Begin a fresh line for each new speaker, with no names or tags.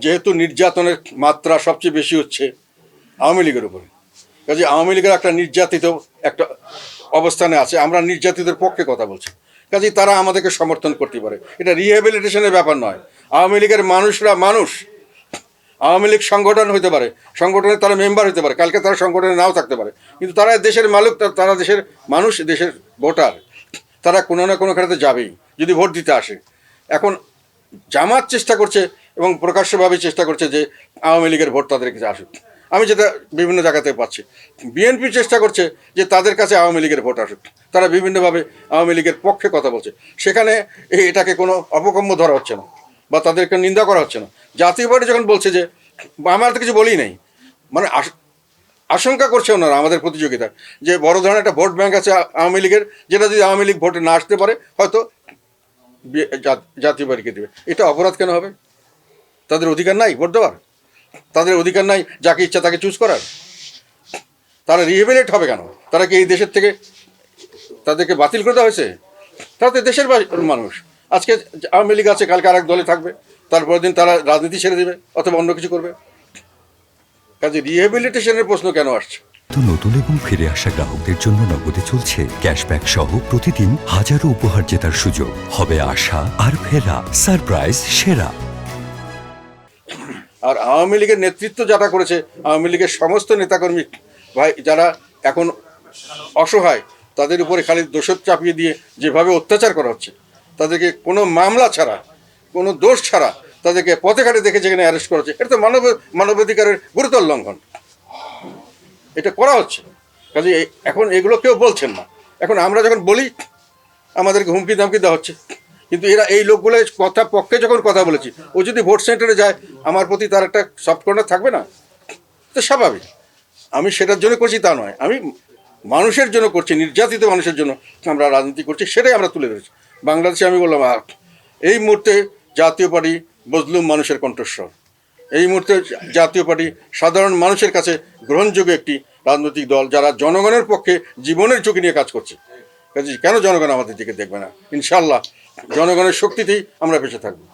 যেহেতু নির্যাতনের মাত্রা সবচেয়ে বেশি হচ্ছে আওয়ামী লীগের উপরে, কাজে আওয়ামী লীগের একটা নির্যাতিত একটা অবস্থানে আছে, আমরা নির্যাতিতের পক্ষে কথা বলছি, কাজেই তারা আমাদেরকে সমর্থন করতে পারে। এটা রিহ্যাবিলিটেশনের ব্যাপার নয়। আওয়ামী লীগের মানুষরা মানুষ, আওয়ামী লীগ সংগঠন হতে পারে, সংগঠনে তারা মেম্বার হতে পারে, কালকে তারা সংগঠনে নাও থাকতে পারে, কিন্তু তারা দেশের মালিক, তারা দেশের মানুষ, দেশের ভোটার, তারা কোনো না কোনো ক্ষেত্রে যাবেই যদি ভোট দিতে আসে। এখন জামাত চেষ্টা করছে এবং প্রকাশ্যভাবে চেষ্টা করছে যে আওয়ামী লীগের ভোট তাদের কাছে আসুক। আমি যেটা বিভিন্ন জায়গাতে পাচ্ছি, বিএনপি চেষ্টা করছে যে তাদের কাছে আওয়ামী লীগের ভোট আসুক, তারা বিভিন্নভাবে আওয়ামী লীগের পক্ষে কথা বলছে, সেখানে এটাকে কোনো অপকম্য ধরা হচ্ছে না বা তাদেরকে নিন্দা করা হচ্ছে না। জাতীয় পার্টি যখন বলছে যে, আমরা তো কিছু বলি নাই, মানে আশঙ্কা করছে ওনারা আমাদের প্রতিযোগিতা যে বড় ধরনের একটা ভোট ব্যাংক আছে আওয়ামী লীগের, যেটা যদি আওয়ামী লীগ ভোটে না আসতে পারে হয়তো জাতীয় পার্টিকে দেবে। এটা অপরাধ কেন হবে? তাদের অধিকার নাই ভোট দেওয়ার? তাদের অধিকার নাই যাকে ইচ্ছা তাকে চুজ করার? তারা রিহেবিলিট হবে কেন? তারা কি এই দেশের থেকে তাদেরকে বাতিল করে দেওয়া হয়েছে? তারা তো দেশের মানুষ। আজকে আওয়ামী লীগ আছে, কালকে আরেক দলে থাকবে, তারপরের দিন তারা রাজনীতি ছেড়ে দেবে অথবা অন্য কিছু করবে। কাজে রিহেবিলিটেশনের প্রশ্ন কেন আসছে?
নতুন এবং ফিরে আসা গ্রাহকদের জন্য নগদে চলছে ক্যাশব্যাক সহ প্রতিদিন হাজারো উপহার জেতার সুযোগ। হবে আশা আর ফেরা, সারপ্রাইজ সেরা।
আর আওয়ামী লীগের নেতৃত্ব যারা করেছে, আওয়ামী লীগের সমস্ত নেতাকর্মী ভাই যারা এখন অসহায়, তাদের উপরে খালি দোষক চাপিয়ে দিয়ে যেভাবে অত্যাচার করা হচ্ছে, তাদেরকে কোনো মামলা ছাড়া, কোনো দোষ ছাড়া তাদেরকে পথে ঘাটে দেখে যেখানে অ্যারেস্ট করা হচ্ছে, এটা তো মানবাধিকারের গুরুতর লঙ্ঘন। এটা করা হচ্ছে, কাজে এখন এগুলো কেউ বলছেন না। এখন আমরা যখন বলি আমাদেরকে হুমকি দামকি দেওয়া হচ্ছে, কিন্তু এরা এই লোকগুলো কথা পক্ষে যখন কথা বলেছি, ও যদি ভোট সেন্টারে যায় আমার প্রতি তার একটা সফট কর্নার থাকবে না? তো স্বাভাবিক। আমি সেটার জন্য করছি তা নয়, আমি মানুষের জন্য করছি, নির্যাতিত মানুষের জন্য আমরা রাজনীতি করছি, সেটাই আমরা তুলে ধরেছি। বাংলাদেশে আমি বললাম এই মুহূর্তে জাতীয় পার্টি মজলুম মানুষের কণ্ঠস্বর, এই মুহূর্তে জাতীয় পার্টি সাধারণ মানুষের কাছে গ্রহণযোগ্য একটি রাজনৈতিক দল, যারা জনগণের পক্ষে জীবনের ঝুঁকি নিয়ে কাজ করছে। কাজে কেন জনগণ আমাদের দিকে দেখবে না? ইনশাল্লাহ জনগণের শক্তিতেই আমরা বেঁচে থাকবো।